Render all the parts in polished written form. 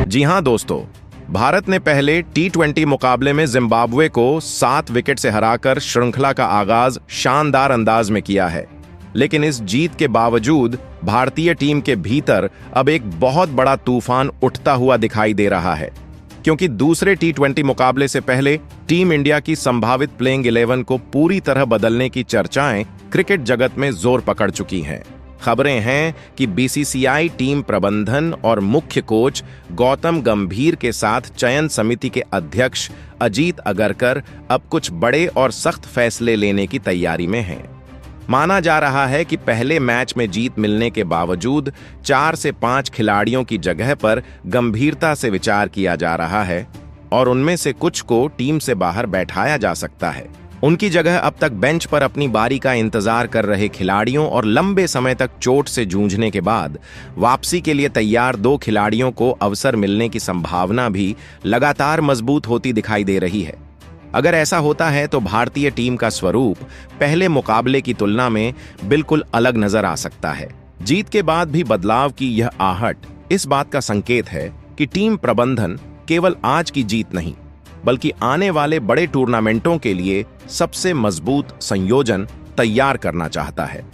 जी हां दोस्तों, भारत ने पहले टी20 मुकाबले में जिम्बाब्वे को 7 विकेट से हराकर श्रृंखला का आगाज शानदार अंदाज में किया है। लेकिन इस जीत के बावजूद भारतीय टीम के भीतर अब एक बहुत बड़ा तूफान उठता हुआ दिखाई दे रहा है, क्योंकि दूसरे टी20 मुकाबले से पहले टीम इंडिया की संभावित प्लेइंग 11 को पूरी तरह बदलने की चर्चाएं क्रिकेट जगत में जोर पकड़ चुकी हैं। खबरें हैं कि बीसीसीआई टीम प्रबंधन और मुख्य कोच गौतम गंभीर के साथ चयन समिति के अध्यक्ष अजीत अगरकर अब कुछ बड़े और सख्त फैसले लेने की तैयारी में हैं। माना जा रहा है कि पहले मैच में जीत मिलने के बावजूद 4 से 5 खिलाड़ियों की जगह पर गंभीरता से विचार किया जा रहा है और उनमें से कुछ को टीम से बाहर बैठाया जा सकता है। उनकी जगह अब तक बेंच पर अपनी बारी का इंतजार कर रहे खिलाड़ियों और लंबे समय तक चोट से जूझने के बाद वापसी के लिए तैयार 2 खिलाड़ियों को अवसर मिलने की संभावना भी लगातार मजबूत होती दिखाई दे रही है। अगर ऐसा होता है तो भारतीय टीम का स्वरूप पहले मुकाबले की तुलना में बिल्कुल अलग नजर आ सकता है। जीत के बाद भी बदलाव की यह आहट इस बात का संकेत है कि टीम प्रबंधन केवल आज की जीत नहीं, बल्कि आने वाले बड़े टूर्नामेंटों के लिए सबसे मजबूत संयोजन तैयार करना चाहता है।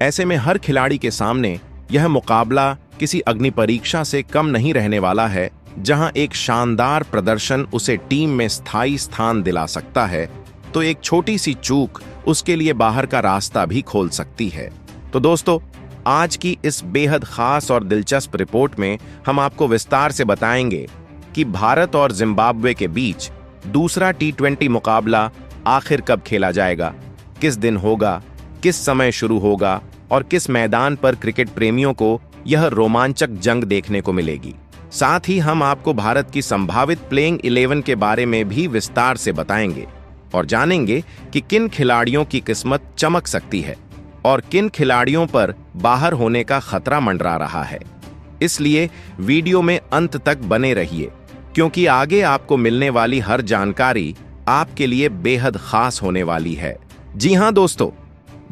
ऐसे में हर खिलाड़ी के सामने यह मुकाबला किसी अग्नि परीक्षा से कम नहीं रहने वाला है, जहां एक शानदार प्रदर्शन उसे टीम में स्थायी स्थान दिला सकता है, तो एक छोटी सी चूक उसके लिए बाहर का रास्ता भी खोल सकती है। तो दोस्तों, आज की इस बेहद खास और दिलचस्प रिपोर्ट में हम आपको विस्तार से बताएंगे कि भारत और जिम्बाब्वे के बीच दूसरा टी20 मुकाबला आखिर कब खेला जाएगा, किस दिन होगा, किस समय शुरू होगा और किस मैदान पर क्रिकेट प्रेमियों को यह रोमांचक जंग देखने को मिलेगी। साथ ही हम आपको भारत की संभावित प्लेइंग 11 के बारे में भी विस्तार से बताएंगे और जानेंगे कि किन खिलाड़ियों की किस्मत चमक सकती है और किन खिलाड़ियों पर बाहर होने का खतरा मंडरा रहा है। इसलिए वीडियो में अंत तक बने रहिए, क्योंकि आगे आपको मिलने वाली हर जानकारी आपके लिए बेहद खास होने वाली है। जी हां दोस्तों,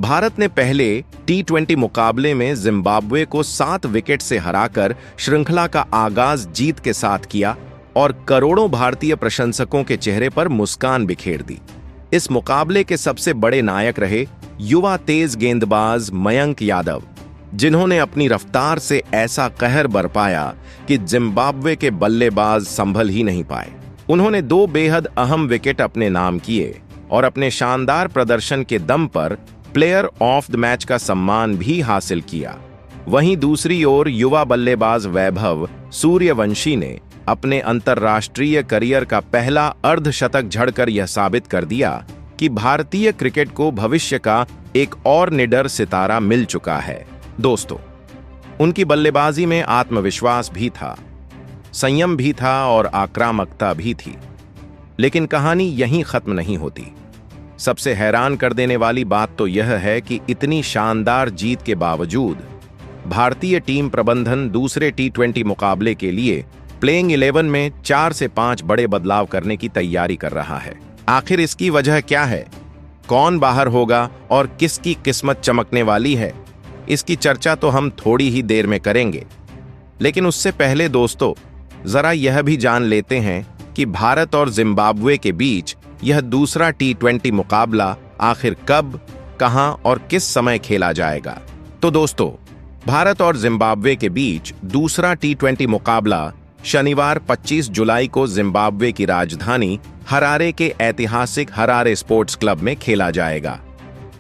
भारत ने पहले टी20 मुकाबले में जिम्बाब्वे को 7 विकेट से हराकर श्रृंखला का आगाज जीत के साथ किया और करोड़ों भारतीय प्रशंसकों के चेहरे पर मुस्कान बिखेर दी। इस मुकाबले के सबसे बड़े नायक रहे युवा तेज गेंदबाज मयंक यादव, जिन्होंने अपनी रफ्तार से ऐसा कहर बरपाया कि जिम्बाब्वे के बल्लेबाज संभल ही नहीं पाए। उन्होंने 2 बेहद अहम विकेट अपने नाम किए और अपने शानदार प्रदर्शन के दम पर प्लेयर ऑफ द मैच का सम्मान भी हासिल किया। वहीं दूसरी ओर युवा बल्लेबाज वैभव सूर्यवंशी ने अपने अंतर्राष्ट्रीय करियर का पहला अर्धशतक झड़कर यह साबित कर दिया कि भारतीय क्रिकेट को भविष्य का एक और निडर सितारा मिल चुका है। दोस्तों, उनकी बल्लेबाजी में आत्मविश्वास भी था, संयम भी था और आक्रामकता भी थी। लेकिन कहानी यहीं खत्म नहीं होती। सबसे हैरान कर देने वाली बात तो यह है कि इतनी शानदार जीत के बावजूद भारतीय टीम प्रबंधन दूसरे टी20 मुकाबले के लिए प्लेइंग 11 में 4 से 5 बड़े बदलाव करने की तैयारी कर रहा है। आखिर इसकी वजह क्या है? कौन बाहर होगा और किसकी किस्मत चमकने वाली है? इसकी चर्चा तो हम थोड़ी ही देर में करेंगे, लेकिन उससे पहले दोस्तों, जरा यह भी जान लेते हैं कि भारत और जिम्बाब्वे के बीच यह दूसरा टी20 मुकाबला आखिर कब, कहां और किस समय खेला जाएगा। तो दोस्तों, भारत और जिम्बाब्वे के बीच दूसरा टी20 मुकाबला शनिवार 25 जुलाई को जिम्बाब्वे की राजधानी हरारे के ऐतिहासिक हरारे स्पोर्ट्स क्लब में खेला जाएगा।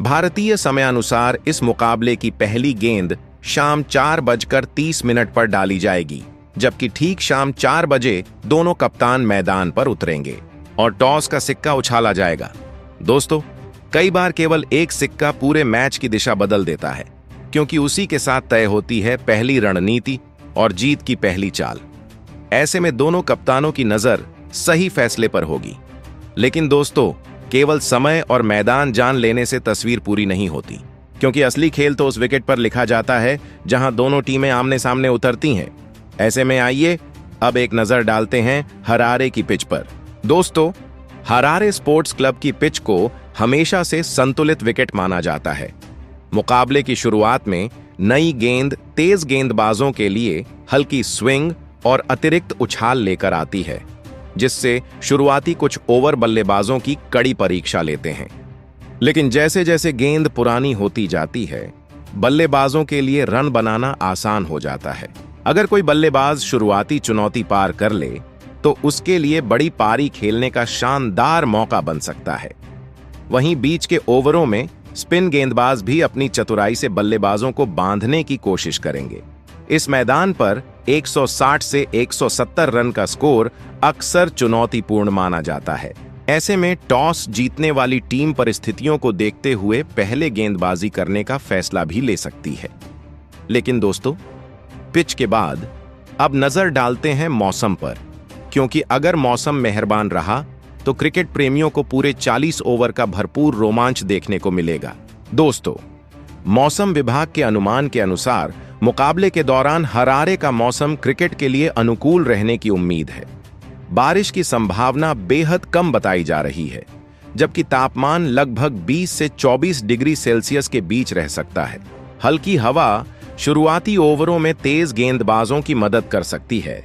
भारतीय समयानुसार इस मुकाबले की पहली गेंद शाम 4:30 पर डाली जाएगी, जबकि ठीक शाम 4 बजे दोनों कप्तान मैदान पर उतरेंगे और टॉस का सिक्का उछाला जाएगा। दोस्तों, कई बार केवल एक सिक्का पूरे मैच की दिशा बदल देता है, क्योंकि उसी के साथ तय होती है पहली रणनीति और जीत की पहली चाल। ऐसे में दोनों कप्तानों की नजर सही फैसले पर होगी। लेकिन दोस्तों, केवल समय और मैदान जान लेने से तस्वीर पूरी नहीं होती, क्योंकि असली खेल तो उस विकेट पर लिखा जाता है जहां दोनों टीमें आमने सामने उतरती हैं। ऐसे में आइए अब एक नजर डालते हैं हरारे की पिच पर। दोस्तों, हरारे स्पोर्ट्स क्लब की पिच को हमेशा से संतुलित विकेट माना जाता है। मुकाबले की शुरुआत में नई गेंद तेज गेंदबाजों के लिए हल्की स्विंग और अतिरिक्त उछाल लेकर आती है, जिससे शुरुआती कुछ ओवर बल्लेबाजों की कड़ी परीक्षा लेते हैं। लेकिन जैसे जैसे गेंद पुरानी होती जाती है, बल्लेबाजों के लिए रन बनाना आसान हो जाता है। अगर कोई बल्लेबाज शुरुआती चुनौती पार कर ले, तो उसके लिए बड़ी पारी खेलने का शानदार मौका बन सकता है। वहीं बीच के ओवरों में स्पिन गेंदबाज भी अपनी चतुराई से बल्लेबाजों को बांधने की कोशिश करेंगे। इस मैदान पर 160 से 170 रन का स्कोर अक्सर चुनौतीपूर्ण माना जाता है। ऐसे में टॉस जीतने वाली टीम परिस्थितियों को देखते हुए पहले गेंदबाजी करने का फैसला भी ले सकती है। लेकिन दोस्तों, पिच के बाद अब नजर डालते हैं मौसम पर, क्योंकि अगर मौसम मेहरबान रहा तो क्रिकेट प्रेमियों को पूरे 40 ओवर का भरपूर रोमांच देखने को मिलेगा। दोस्तों, मौसम विभाग के अनुमान के अनुसार मुकाबले के दौरान हरारे का मौसम क्रिकेट के लिए अनुकूल रहने की उम्मीद है। बारिश की संभावना बेहद कम बताई जा रही है, जबकि तापमान लगभग 20 से 24 डिग्री सेल्सियस के बीच रह सकता है। हल्की हवा शुरुआती ओवरों में तेज गेंदबाजों की मदद कर सकती है,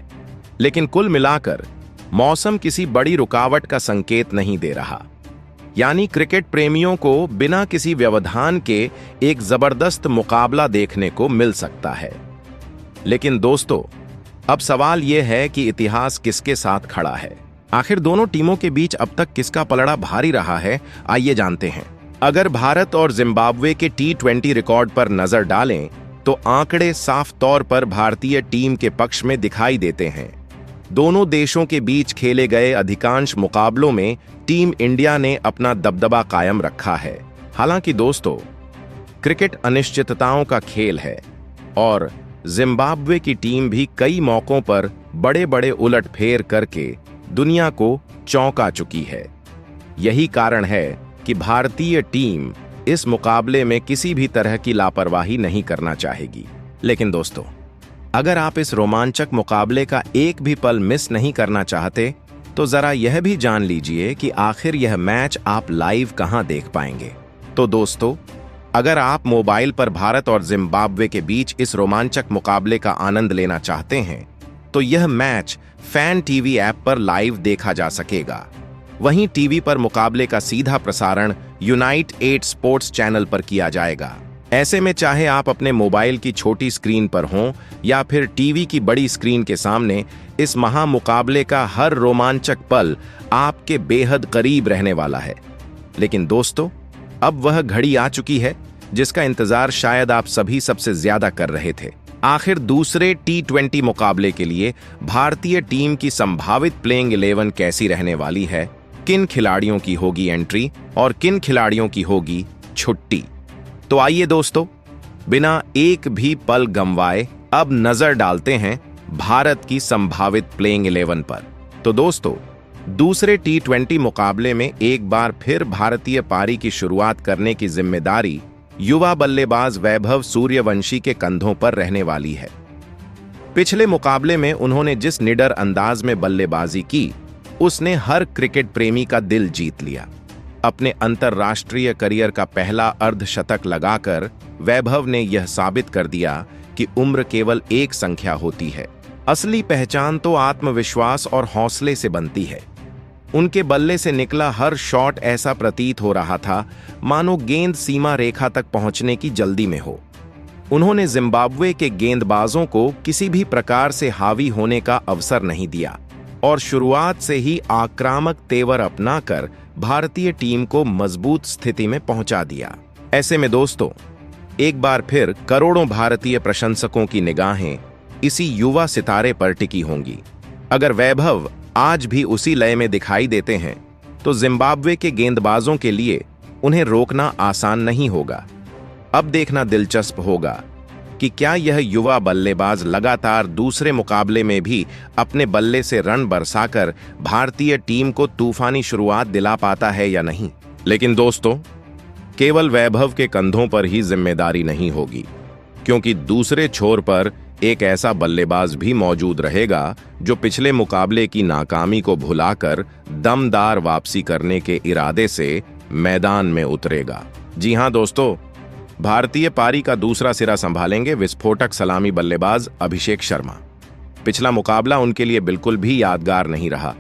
लेकिन कुल मिलाकर मौसम किसी बड़ी रुकावट का संकेत नहीं दे रहा। यानी क्रिकेट प्रेमियों को बिना किसी व्यवधान के एक जबरदस्त मुकाबला देखने को मिल सकता है। लेकिन दोस्तों, अब सवाल यह है कि इतिहास किसके साथ खड़ा है। आखिर दोनों टीमों के बीच अब तक किसका पलड़ा भारी रहा है, आइए जानते हैं। अगर भारत और जिम्बाब्वे के T20 रिकॉर्ड पर नजर डालें, तो आंकड़े साफ तौर पर भारतीय टीम के पक्ष में दिखाई देते हैं। दोनों देशों के बीच खेले गए अधिकांश मुकाबलों में टीम इंडिया ने अपना दबदबा कायम रखा है। हालांकि दोस्तों, क्रिकेट अनिश्चितताओं का खेल है और जिम्बाब्वे की टीम भी कई मौकों पर बड़े बड़े उलटफेर करके दुनिया को चौंका चुकी है। यही कारण है कि भारतीय टीम इस मुकाबले में किसी भी तरह की लापरवाही नहीं करना चाहेगी। लेकिन दोस्तों, अगर आप इस रोमांचक मुकाबले का एक भी पल मिस नहीं करना चाहते, तो जरा यह भी जान लीजिए कि आखिर यह मैच आप लाइव कहां देख पाएंगे। तो दोस्तों, अगर आप मोबाइल पर भारत और जिम्बाब्वे के बीच इस रोमांचक मुकाबले का आनंद लेना चाहते हैं, तो यह मैच फैन टीवी ऐप पर लाइव देखा जा सकेगा। वहीं टीवी पर मुकाबले का सीधा प्रसारण यूनाइट 8 स्पोर्ट्स चैनल पर किया जाएगा। ऐसे में चाहे आप अपने मोबाइल की छोटी स्क्रीन पर हों या फिर टीवी की बड़ी स्क्रीन के सामने, इस महामुकाबले का हर रोमांचक पल आपके बेहद करीब रहने वाला है। लेकिन दोस्तों, अब वह घड़ी आ चुकी है जिसका इंतजार शायद आप सभी सबसे ज्यादा कर रहे थे। आखिर दूसरे T20 मुकाबले के लिए भारतीय टीम की संभावित प्लेइंग 11 कैसी रहने वाली है, किन खिलाड़ियों की होगी एंट्री और किन खिलाड़ियों की होगी छुट्टी। तो आइए दोस्तों, बिना एक भी पल गंवाए अब नजर डालते हैं भारत की संभावित प्लेइंग 11 पर। तो दोस्तों, दूसरे T20 मुकाबले में एक बार फिर भारतीय पारी की शुरुआत करने की जिम्मेदारी युवा बल्लेबाज वैभव सूर्यवंशी के कंधों पर रहने वाली है। पिछले मुकाबले में उन्होंने जिस निडर अंदाज में बल्लेबाजी की, उसने हर क्रिकेट प्रेमी का दिल जीत लिया। अपने अंतर्राष्ट्रीय करियर का पहला अर्धशतक लगाकर वैभव ने यह साबित कर दिया कि उम्र केवल एक संख्या होती है। असली पहचान तो आत्मविश्वास और हौसले से बनती है। उनके बल्ले से निकला हर शॉट ऐसा प्रतीत हो रहा था मानो गेंद सीमा रेखा तक पहुंचने की जल्दी में हो। उन्होंने जिम्बाब्वे के गेंदबाजों को किसी भी प्रकार से हावी होने का अवसर नहीं दिया और शुरुआत से ही आक्रामक तेवर अपनाकर भारतीय टीम को मजबूत स्थिति में पहुंचा दिया। ऐसे में दोस्तों, एक बार फिर करोड़ों भारतीय प्रशंसकों की निगाहें इसी युवा सितारे पर टिकी होंगी। अगर वैभव आज भी उसी लय में दिखाई देते हैं, तो जिम्बाब्वे के गेंदबाजों के लिए उन्हें रोकना आसान नहीं होगा। अब देखना दिलचस्प होगा कि क्या यह युवा बल्लेबाज लगातार दूसरे मुकाबले में भी अपने बल्ले से रन बरसाकर भारतीय टीम को तूफानी शुरुआत दिला पाता है या नहीं। लेकिन दोस्तों, केवल वैभव के कंधों पर ही जिम्मेदारी नहीं होगी, क्योंकि दूसरे छोर पर एक ऐसा बल्लेबाज भी मौजूद रहेगा जो पिछले मुकाबले की नाकामी को भुलाकर दमदार वापसी करने के इरादे से मैदान में उतरेगा। जी हां दोस्तों, भारतीय पारी का दूसरा सिरा संभालेंगे विस्फोटक सलामी बल्लेबाज अभिषेक शर्मा। पिछला मुकाबला उनके लिए बिल्कुल भी यादगार नहीं रहा,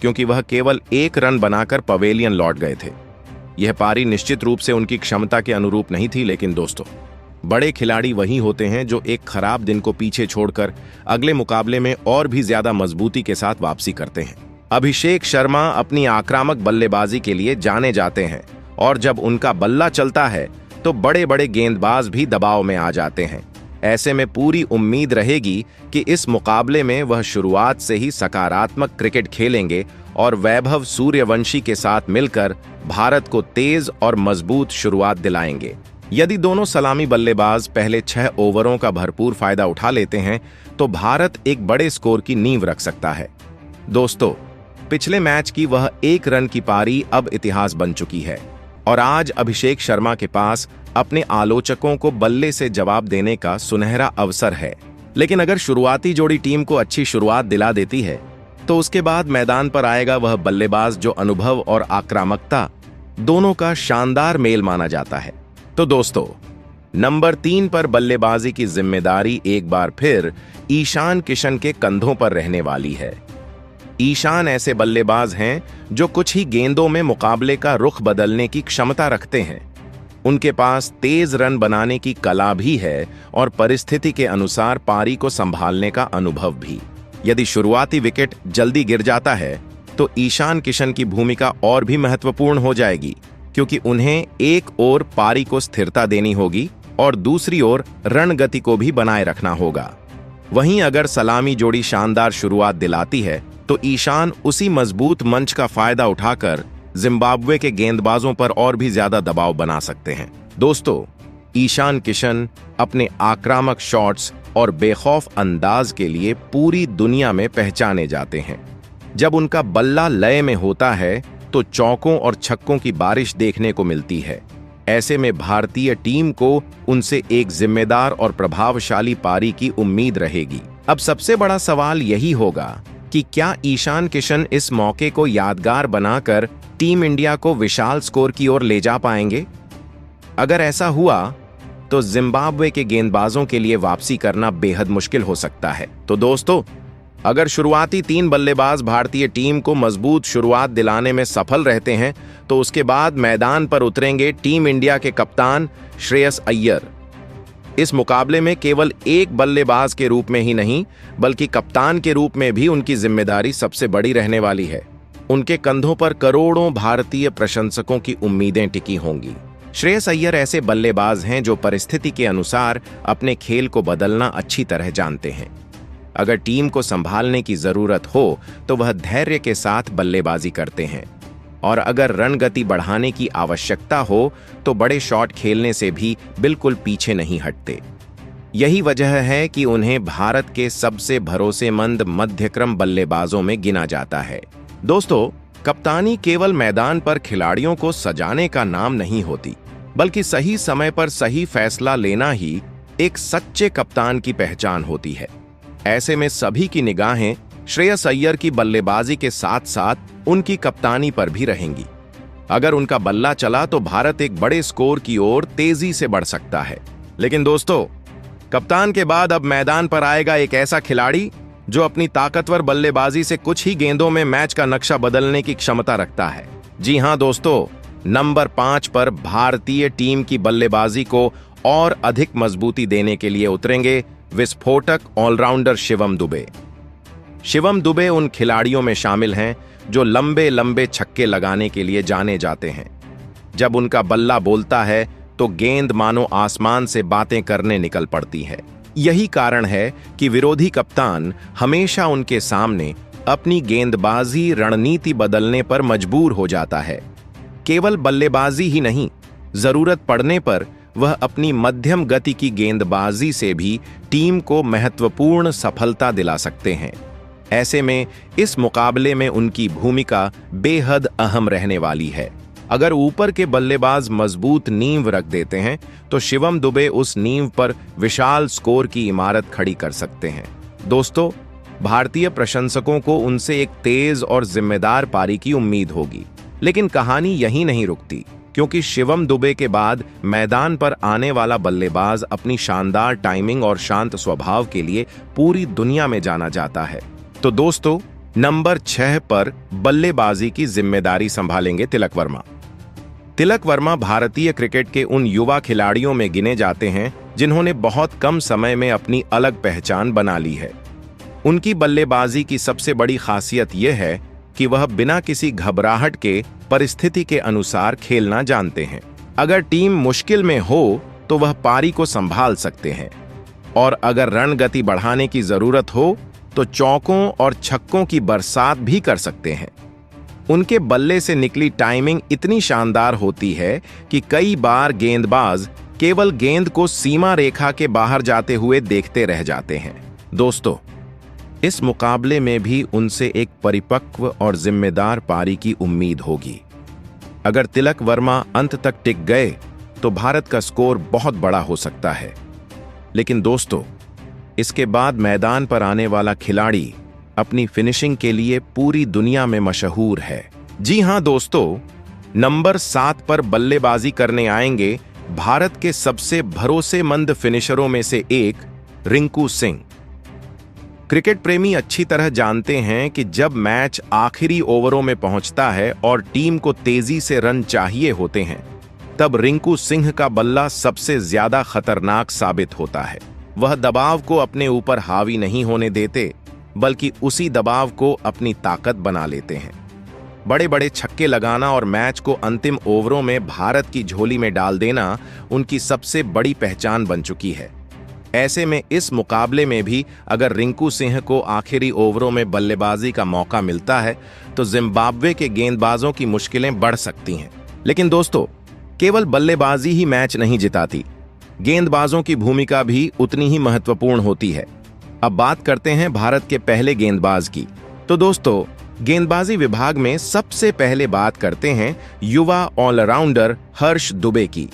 क्योंकि वह केवल 1 रन बनाकर पवेलियन लौट गए थे। यह पारी निश्चित रूप से उनकी क्षमता के अनुरूप नहीं थी, लेकिन दोस्तों, बड़े खिलाड़ी वही होते हैं जो एक खराब दिन को पीछे छोड़कर अगले मुकाबले में और भी ज्यादा मजबूती के साथ वापसी करते हैं। अभिषेक शर्मा अपनी आक्रामक बल्लेबाजी के लिए जाने जाते हैं, और जब उनका बल्ला चलता है तो बड़े बड़े गेंदबाज भी दबाव में आ जाते हैं। ऐसे में पूरी उम्मीद रहेगी कि इस मुकाबले में वह शुरुआत से ही सकारात्मक क्रिकेट खेलेंगे और वैभव सूर्यवंशी के साथ मिलकर भारत को तेज और मजबूत शुरुआत दिलाएंगे। यदि दोनों सलामी बल्लेबाज पहले 6 ओवरों का भरपूर फायदा उठा लेते हैं तो भारत एक बड़े स्कोर की नींव रख सकता है। दोस्तों, पिछले मैच की वह 1 रन की पारी अब इतिहास बन चुकी है, और आज अभिषेक शर्मा के पास अपने आलोचकों को बल्ले से जवाब देने का सुनहरा अवसर है। लेकिन अगर शुरुआती जोड़ी टीम को अच्छी शुरुआत दिला देती है तो उसके बाद मैदान पर आएगा वह बल्लेबाज जो अनुभव और आक्रामकता दोनों का शानदार मेल माना जाता है। तो दोस्तों, नंबर 3 पर बल्लेबाजी की जिम्मेदारी एक बार फिर ईशान किशन के कंधों पर रहने वाली है। ईशान ऐसे बल्लेबाज हैं जो कुछ ही गेंदों में मुकाबले का रुख बदलने की क्षमता रखते हैं। उनके पास तेज रन बनाने की कला भी है और परिस्थिति के अनुसार पारी को संभालने का अनुभव भी। यदि शुरुआती विकेट जल्दी गिर जाता है तो ईशान किशन की भूमिका और भी महत्वपूर्ण हो जाएगी, क्योंकि उन्हें एक ओर पारी को स्थिरता देनी होगी और दूसरी ओर रणगति को भी बनाए रखना होगा। वहीं अगर सलामी जोड़ी शानदार शुरुआत दिलाती है तो ईशान उसी मजबूत मंच का फायदा उठाकर जिम्बाब्वे के गेंदबाजों पर और भी ज्यादा दबाव बना सकते हैं। दोस्तों, ईशान किशन अपने आक्रामक शॉट्स और बेखौफ अंदाज के लिए पूरी दुनिया में पहचाने जाते हैं। जब उनका बल्ला लय में होता है तो चौकों और छक्कों की बारिश देखने को मिलती है। ऐसे में भारतीय टीम को उनसे एक जिम्मेदार और प्रभावशाली पारी की उम्मीद रहेगी। अब सबसे बड़ा सवाल यही होगा कि क्या ईशान किशन इस मौके को यादगार बनाकर टीम इंडिया को विशाल स्कोर की ओर ले जा पाएंगे? अगर ऐसा हुआ तो जिम्बाब्वे के गेंदबाजों के लिए वापसी करना बेहद मुश्किल हो सकता है। तो दोस्तों, अगर शुरुआती 3 बल्लेबाज भारतीय टीम को मजबूत शुरुआत दिलाने में सफल रहते हैं तो उसके बाद मैदान पर उतरेंगे टीम इंडिया के कप्तान श्रेयस अय्यर। इस मुकाबले में केवल एक बल्लेबाज के रूप में ही नहीं बल्कि कप्तान के रूप में भी उनकी जिम्मेदारी सबसे बड़ी रहने वाली है। उनके कंधों पर करोड़ों भारतीय प्रशंसकों की उम्मीदें टिकी होंगी। श्रेयस अय्यर ऐसे बल्लेबाज हैं जो परिस्थिति के अनुसार अपने खेल को बदलना अच्छी तरह जानते हैं। अगर टीम को संभालने की जरूरत हो तो वह धैर्य के साथ बल्लेबाजी करते हैं, और अगर रन गति बढ़ाने की आवश्यकता हो तो बड़े शॉट खेलने से भी बिल्कुल पीछे नहीं हटते। यही वजह है कि उन्हें भारत के सबसे भरोसेमंद मध्यक्रम बल्लेबाजों में गिना जाता है। दोस्तों, कप्तानी केवल मैदान पर खिलाड़ियों को सजाने का नाम नहीं होती, बल्कि सही समय पर सही फैसला लेना ही एक सच्चे कप्तान की पहचान होती है। ऐसे में सभी की निगाहें श्रेयस अय्यर की बल्लेबाजी के साथ साथ उनकी कप्तानी पर भी रहेंगी। अगर उनका बल्ला चला तो भारत एक बड़े स्कोर की ओर तेजी से बढ़ सकता है। लेकिन दोस्तों, कप्तान के बाद अब मैदान पर आएगा एक ऐसा खिलाड़ी जो अपनी ताकतवर बल्लेबाजी से कुछ ही गेंदों में मैच का नक्शा बदलने की क्षमता रखता है। जी हां दोस्तों, नंबर 5 पर भारतीय टीम की बल्लेबाजी को और अधिक मजबूती देने के लिए उतरेंगे विस्फोटक ऑलराउंडर शिवम दुबे। शिवम दुबे उन खिलाड़ियों में शामिल हैं जो लंबे लंबे छक्के लगाने के लिए जाने जाते हैं। जब उनका बल्ला बोलता है तो गेंद मानो आसमान से बातें करने निकल पड़ती है। यही कारण है कि विरोधी कप्तान हमेशा उनके सामने अपनी गेंदबाजी रणनीति बदलने पर मजबूर हो जाता है। केवल बल्लेबाजी ही नहीं, जरूरत पड़ने पर वह अपनी मध्यम गति की गेंदबाजी से भी टीम को महत्वपूर्ण सफलता दिला सकते हैं। ऐसे में इस मुकाबले में उनकी भूमिका बेहद अहम रहने वाली है। अगर ऊपर के बल्लेबाज मजबूत नींव रख देते हैं तो शिवम दुबे उस नींव पर विशाल स्कोर की इमारत खड़ी कर सकते हैं। दोस्तों, भारतीय प्रशंसकों को उनसे एक तेज और जिम्मेदार पारी की उम्मीद होगी। लेकिन कहानी यहीं नहीं रुकती। क्योंकि शिवम दुबे के बाद मैदान पर आने वाला बल्लेबाज अपनी शानदार टाइमिंग और शांत स्वभाव के लिए पूरी दुनिया में जाना जाता है। तो दोस्तों, नंबर 6 पर बल्लेबाजी की जिम्मेदारी संभालेंगे तिलक वर्मा। तिलक वर्मा भारतीय क्रिकेट के उन युवा खिलाड़ियों में गिने जाते हैं जिन्होंने बहुत कम समय में अपनी अलग पहचान बना ली है। उनकी बल्लेबाजी की सबसे बड़ी खासियत यह है कि वह बिना किसी घबराहट के परिस्थिति के अनुसार खेलना जानते हैं। अगर टीम मुश्किल में हो तो वह पारी को संभाल सकते हैं, और अगर रन गति बढ़ाने की जरूरत हो तो चौकों और छक्कों की बरसात भी कर सकते हैं। उनके बल्ले से निकली टाइमिंग इतनी शानदार होती है कि कई बार गेंदबाज केवल गेंद को सीमा रेखा के बाहर जाते हुए देखते रह जाते हैं। दोस्तों, इस मुकाबले में भी उनसे एक परिपक्व और जिम्मेदार पारी की उम्मीद होगी। अगर तिलक वर्मा अंत तक टिक गए तो भारत का स्कोर बहुत बड़ा हो सकता है। लेकिन दोस्तों, इसके बाद मैदान पर आने वाला खिलाड़ी अपनी फिनिशिंग के लिए पूरी दुनिया में मशहूर है। जी हां दोस्तों, नंबर 7 पर बल्लेबाजी करने आएंगे भारत के सबसे भरोसेमंद फिनिशरों में से एक, रिंकू सिंह। क्रिकेट प्रेमी अच्छी तरह जानते हैं कि जब मैच आखिरी ओवरों में पहुंचता है और टीम को तेजी से रन चाहिए होते हैं, तब रिंकू सिंह का बल्ला सबसे ज्यादा खतरनाक साबित होता है। वह दबाव को अपने ऊपर हावी नहीं होने देते, बल्कि उसी दबाव को अपनी ताकत बना लेते हैं। बड़े बड़े छक्के लगाना और मैच को अंतिम ओवरों में भारत की झोली में डाल देना उनकी सबसे बड़ी पहचान बन चुकी है। ऐसे में इस मुकाबले में भी अगर रिंकू सिंह को आखिरी ओवरों में बल्लेबाजी का मौका मिलता है तो जिम्बाब्वे के गेंदबाजों की मुश्किलें बढ़ सकती हैं। लेकिन दोस्तों, केवल बल्लेबाजी ही मैच नहीं जिताती, गेंदबाजों की भूमिका भी उतनी ही महत्वपूर्ण होती है। अब बात करते हैं भारत के पहले गेंदबाज की। तो दोस्तों, गेंदबाजी विभाग में सबसे पहले बात करते हैं युवा ऑलराउंडर हर्ष दुबे की।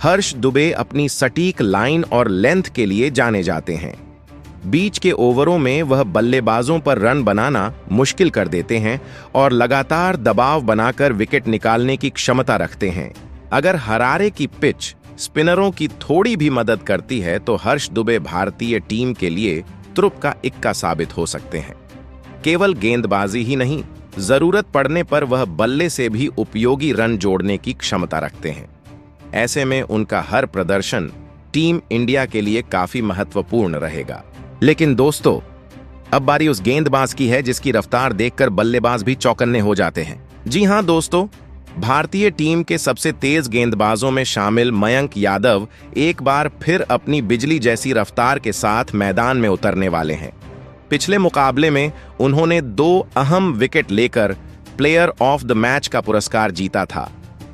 हर्ष दुबे अपनी सटीक लाइन और लेंथ के लिए जाने जाते हैं। बीच के ओवरों में वह बल्लेबाजों पर रन बनाना मुश्किल कर देते हैं और लगातार दबाव बनाकर विकेट निकालने की क्षमता रखते हैं। अगर हरारे की पिच स्पिनरों की थोड़ी भी मदद करती है तो हर्ष दुबे भारतीय टीम के लिए तुरुप का इक्का साबित हो सकते हैं। केवल गेंदबाजी ही नहीं, जरूरत पड़ने पर वह बल्ले से भी उपयोगी रन जोड़ने की क्षमता रखते हैं। ऐसे में उनका हर प्रदर्शन टीम इंडिया के लिए काफी महत्वपूर्ण रहेगा। लेकिन दोस्तों, अब बारी उस गेंदबाज की है जिसकी रफ्तार देखकर बल्लेबाज भी चौकन्ने हो जाते हैं। जी हां दोस्तों, भारतीय टीम के सबसे तेज गेंदबाजों में शामिल मयंक यादव एक बार फिर अपनी बिजली जैसी रफ्तार के साथ मैदान में उतरने वाले हैं। पिछले मुकाबले में उन्होंने 2 अहम विकेट लेकर प्लेयर ऑफ द मैच का पुरस्कार जीता था,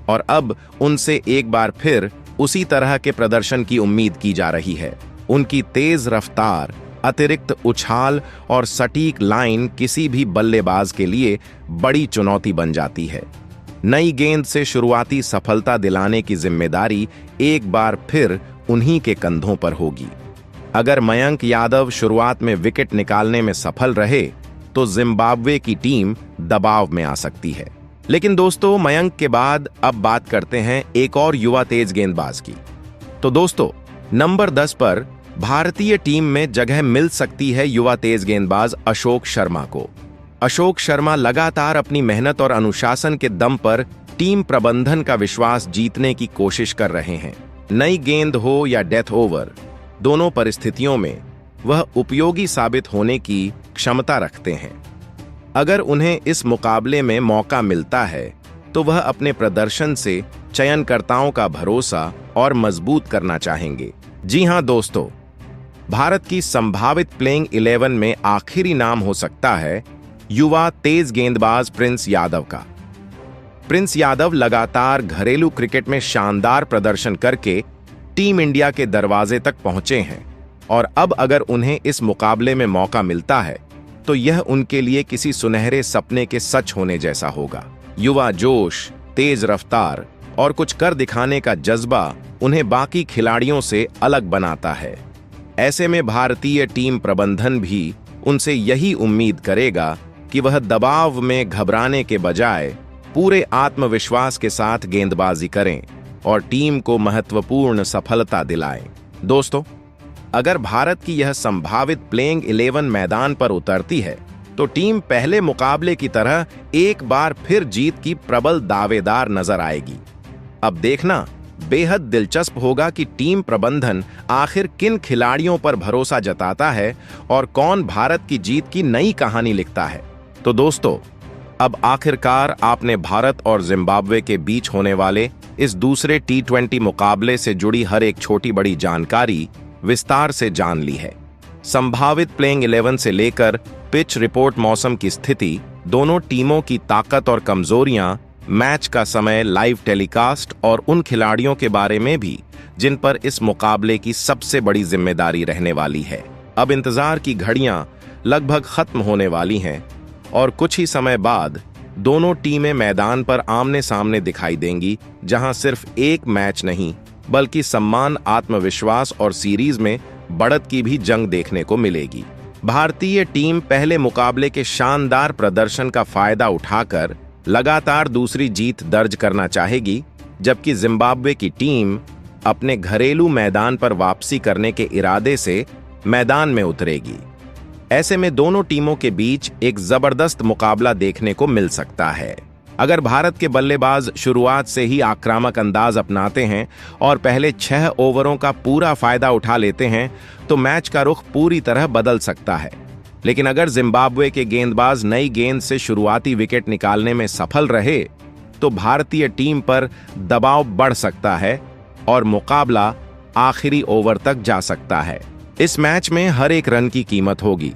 और अब उनसे एक बार फिर उसी तरह के प्रदर्शन की उम्मीद की जा रही है। उनकी तेज रफ्तार, अतिरिक्त उछाल और सटीक लाइन किसी भी बल्लेबाज के लिए बड़ी चुनौती बन जाती है। नई गेंद से शुरुआती सफलता दिलाने की जिम्मेदारी एक बार फिर उन्हीं के कंधों पर होगी। अगर मयंक यादव शुरुआत में विकेट निकालने में सफल रहे तो जिम्बाब्वे की टीम दबाव में आ सकती है। लेकिन दोस्तों, मयंक के बाद अब बात करते हैं एक और युवा तेज गेंदबाज की। तो दोस्तों, नंबर 10 पर भारतीय टीम में जगह मिल सकती है युवा तेज गेंदबाज अशोक शर्मा को। अशोक शर्मा लगातार अपनी मेहनत और अनुशासन के दम पर टीम प्रबंधन का विश्वास जीतने की कोशिश कर रहे हैं। नई गेंद हो या डेथ ओवर, दोनों परिस्थितियों में वह उपयोगी साबित होने की क्षमता रखते हैं। अगर उन्हें इस मुकाबले में मौका मिलता है तो वह अपने प्रदर्शन से चयनकर्ताओं का भरोसा और मजबूत करना चाहेंगे। जी हां दोस्तों, भारत की संभावित प्लेइंग 11 में आखिरी नाम हो सकता है युवा तेज गेंदबाज प्रिंस यादव का। प्रिंस यादव लगातार घरेलू क्रिकेट में शानदार प्रदर्शन करके टीम इंडिया के दरवाजे तक पहुंचे हैं, और अब अगर उन्हें इस मुकाबले में मौका मिलता है तो यह उनके लिए किसी सुनहरे सपने के सच होने जैसा होगा। युवा जोश, तेज रफ्तार और कुछ कर दिखाने का जज्बा उन्हें बाकी खिलाड़ियों से अलग बनाता है। ऐसे में भारतीय टीम प्रबंधन भी उनसे यही उम्मीद करेगा कि वह दबाव में घबराने के बजाय पूरे आत्मविश्वास के साथ गेंदबाजी करें और टीम को महत्वपूर्ण सफलता दिलाएं। दोस्तों, अगर भारत की यह संभावित प्लेइंग 11 मैदान पर उतरती है तो टीम पहले मुकाबले की तरह एक बार फिर जीत की प्रबल दावेदार नजर आएगी। अब देखना बेहद दिलचस्प होगा कि टीम प्रबंधन आखिर किन खिलाड़ियों पर भरोसा जताता है और कौन भारत की जीत की नई कहानी लिखता है। तो दोस्तों, अब आखिरकार आपने भारत और जिम्बाब्वे के बीच होने वाले इस दूसरे T20 मुकाबले से जुड़ी हर एक छोटी बड़ी जानकारी विस्तार से जान ली है। संभावित प्लेइंग 11 से लेकर पिच रिपोर्ट, मौसम की स्थिति, दोनों टीमों की ताकत और कमजोरियां, मैच का समय, लाइव टेलीकास्ट और उन खिलाड़ियों के बारे में भी जिन पर इस मुकाबले की सबसे बड़ी जिम्मेदारी रहने वाली है। अब इंतजार की घड़ियां लगभग खत्म होने वाली हैं और कुछ ही समय बाद दोनों टीमें मैदान पर आमने सामने दिखाई देंगी, जहां सिर्फ एक मैच नहीं बल्कि सम्मान, आत्मविश्वास और सीरीज में बढ़त की भी जंग देखने को मिलेगी। भारतीय टीम पहले मुकाबले के शानदार प्रदर्शन का फायदा उठाकर लगातार दूसरी जीत दर्ज करना चाहेगी, जबकि जिम्बाब्वे की टीम अपने घरेलू मैदान पर वापसी करने के इरादे से मैदान में उतरेगी। ऐसे में दोनों टीमों के बीच एक जबरदस्त मुकाबला देखने को मिल सकता है। अगर भारत के बल्लेबाज शुरुआत से ही आक्रामक अंदाज अपनाते हैं और पहले 6 ओवरों का पूरा फायदा उठा लेते हैं तो मैच का रुख पूरी तरह बदल सकता है। लेकिन अगर जिम्बाब्वे के गेंदबाज नई गेंद से शुरुआती विकेट निकालने में सफल रहे तो भारतीय टीम पर दबाव बढ़ सकता है और मुकाबला आखिरी ओवर तक जा सकता है। इस मैच में हर एक रन की कीमत होगी,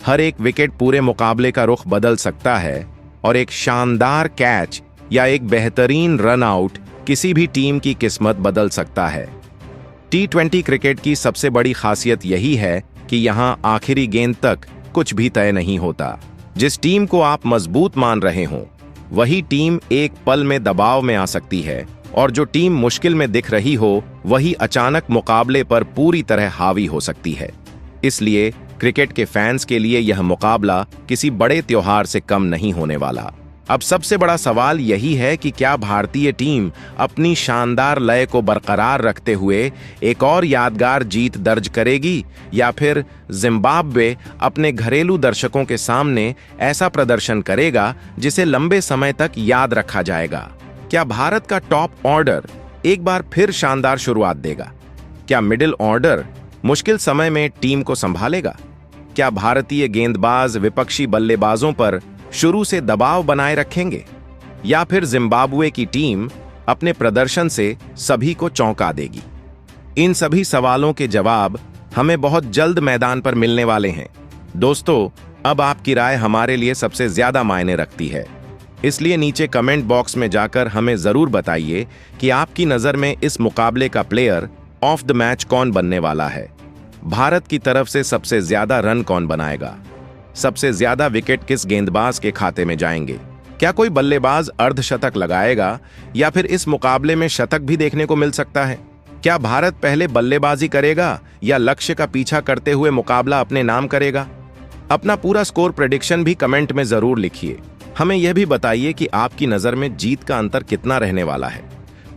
हर एक विकेट पूरे मुकाबले का रुख बदल सकता है और एक शानदार कैच या एक बेहतरीन रन आउट किसी भी टीम की किस्मत बदल सकता है। T20 क्रिकेट की सबसे बड़ी खासियत यही है कि यहां आखिरी गेंद तक कुछ भी तय नहीं होता। जिस टीम को आप मजबूत मान रहे हों, वही टीम एक पल में दबाव में आ सकती है और जो टीम मुश्किल में दिख रही हो, वही अचानक मुकाबले पर पूरी तरह हावी हो सकती है। इसलिए क्रिकेट के फैंस के लिए यह मुकाबला किसी बड़े त्योहार से कम नहीं होने वाला। अब सबसे बड़ा सवाल यही है कि क्या भारतीय टीम अपनी शानदार लय को बरकरार रखते हुए एक और यादगार जीत दर्ज करेगी, या फिर जिम्बाब्वे अपने घरेलू दर्शकों के सामने ऐसा प्रदर्शन करेगा जिसे लंबे समय तक याद रखा जाएगा। क्या भारत का टॉप ऑर्डर एक बार फिर शानदार शुरुआत देगा? क्या मिडिल ऑर्डर मुश्किल समय में टीम को संभालेगा? क्या भारतीय गेंदबाज विपक्षी बल्लेबाजों पर शुरू से दबाव बनाए रखेंगे, या फिर जिम्बाब्वे की टीम अपने प्रदर्शन से सभी को चौंका देगी? इन सभी सवालों के जवाब हमें बहुत जल्द मैदान पर मिलने वाले हैं। दोस्तों, अब आपकी राय हमारे लिए सबसे ज्यादा मायने रखती है, इसलिए नीचे कमेंट बॉक्स में जाकर हमें जरूर बताइए कि आपकी नजर में इस मुकाबले का प्लेयर ऑफ द मैच कौन बनने वाला है। भारत की तरफ से सबसे ज्यादा रन कौन बनाएगा? सबसे ज्यादा विकेट किस गेंदबाज के खाते में जाएंगे? क्या कोई बल्लेबाज अर्धशतक लगाएगा या फिर इस मुकाबले में शतक भी देखने को मिल सकता है? क्या भारत पहले बल्लेबाजी करेगा या लक्ष्य का पीछा करते हुए मुकाबला अपने नाम करेगा? अपना पूरा स्कोर प्रेडिक्शन भी कमेंट में जरूर लिखिए। हमें यह भी बताइए कि आपकी नजर में जीत का अंतर कितना रहने वाला है।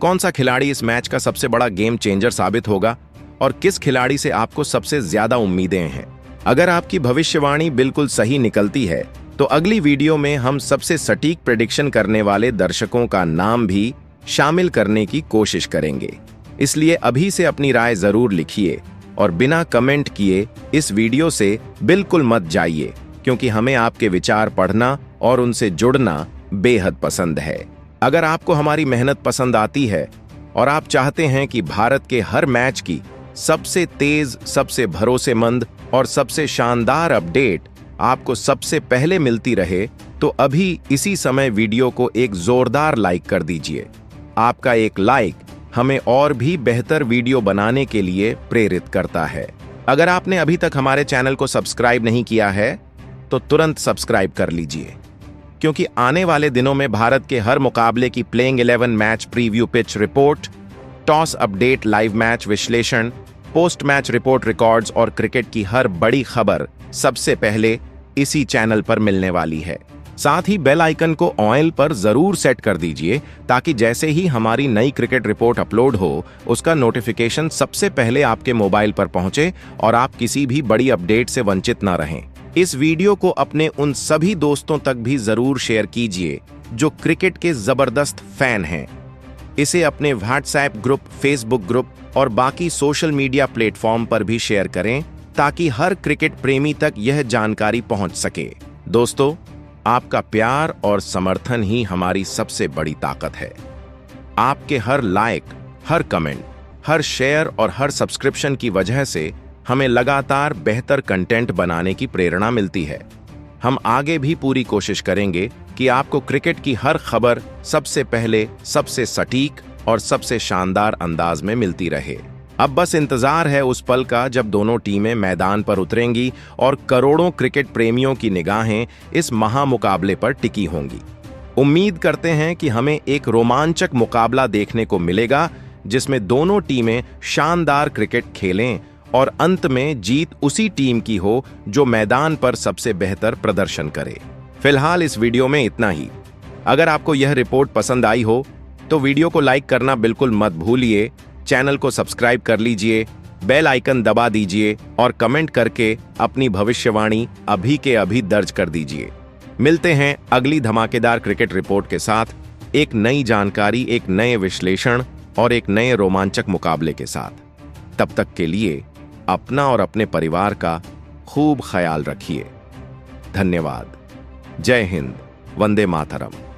कौन सा खिलाड़ी इस मैच का सबसे बड़ा गेम चेंजर साबित होगा और किस खिलाड़ी से आपको सबसे ज्यादा उम्मीदें हैं? अगर आपकी भविष्यवाणी बिल्कुल सही निकलती है तो अगली वीडियो में हम सबसे सटीक प्रेडिक्शन करने वाले दर्शकों का नाम भी शामिल करने की कोशिश करेंगे। इसलिए अभी से अपनी राय जरूर लिखिए और बिना कमेंट किए इस वीडियो से बिल्कुल मत जाइए, क्योंकि हमें आपके विचार पढ़ना और उनसे जुड़ना बेहद पसंद है। अगर आपको हमारी मेहनत पसंद आती है और आप चाहते हैं कि भारत के हर मैच की सबसे तेज, सबसे भरोसेमंद और सबसे शानदार अपडेट आपको सबसे पहले मिलती रहे, तो अभी इसी समय वीडियो को एक जोरदार लाइक कर दीजिए। आपका एक लाइक हमें और भी बेहतर वीडियो बनाने के लिए प्रेरित करता है। अगर आपने अभी तक हमारे चैनल को सब्सक्राइब नहीं किया है तो तुरंत सब्सक्राइब कर लीजिए, क्योंकि आने वाले दिनों में भारत के हर मुकाबले की playing 11 match preview, pitch report, toss update, live match विश्लेषण, पोस्ट मैच रिपोर्ट, रिकॉर्ड्स और क्रिकेट की हर बड़ी खबर सबसे पहले इसी चैनल पर मिलने वाली है। साथ ही बेल आइकन को ऑल पर जरूर सेट कर दीजिए ताकि जैसे ही हमारी नई क्रिकेट रिपोर्ट अपलोड हो उसका नोटिफिकेशन सबसे पहले आपके मोबाइल पर पहुंचे और आप किसी भी बड़ी अपडेट से वंचित ना रहें। इस वीडियो को अपने उन सभी दोस्तों तक भी जरूर शेयर कीजिए जो क्रिकेट के जबरदस्त फैन हैं। इसे अपने व्हाट्सएप ग्रुप, फेसबुक ग्रुप और बाकी सोशल मीडिया प्लेटफॉर्म पर भी शेयर करें ताकि हर क्रिकेट प्रेमी तक यह जानकारी पहुंच सके। दोस्तों, आपका प्यार और समर्थन ही हमारी सबसे बड़ी ताकत है। आपके हर लाइक, हर कमेंट, हर शेयर और हर सब्सक्रिप्शन की वजह से हमें लगातार बेहतर कंटेंट बनाने की प्रेरणा मिलती है। हम आगे भी पूरी कोशिश करेंगे कि आपको क्रिकेट की हर खबर सबसे पहले, सबसे सटीक और सबसे शानदार अंदाज में मिलती रहे। अब बस इंतजार है उस पल का जब दोनों टीमें मैदान पर उतरेंगी और करोड़ों क्रिकेट प्रेमियों की निगाहें इस महामुकाबले पर टिकी होंगी। उम्मीद करते हैं कि हमें एक रोमांचक मुकाबला देखने को मिलेगा जिसमें दोनों टीमें शानदार क्रिकेट खेलें और अंत में जीत उसी टीम की हो जो मैदान पर सबसे बेहतर प्रदर्शन करे। फिलहाल इस वीडियो में इतना ही। अगर आपको यह रिपोर्ट पसंद आई हो तो वीडियो को लाइक करना बिल्कुल मत भूलिए, चैनल को सब्सक्राइब कर लीजिए, बेल आइकन दबा दीजिए और कमेंट करके अपनी भविष्यवाणी अभी के अभी दर्ज कर दीजिए। मिलते हैं अगली धमाकेदार क्रिकेट रिपोर्ट के साथ, एक नई जानकारी, एक नए विश्लेषण और एक नए रोमांचक मुकाबले के साथ। तब तक के लिए अपना और अपने परिवार का खूब ख्याल रखिए। धन्यवाद। जय हिंद। वंदे मातरम।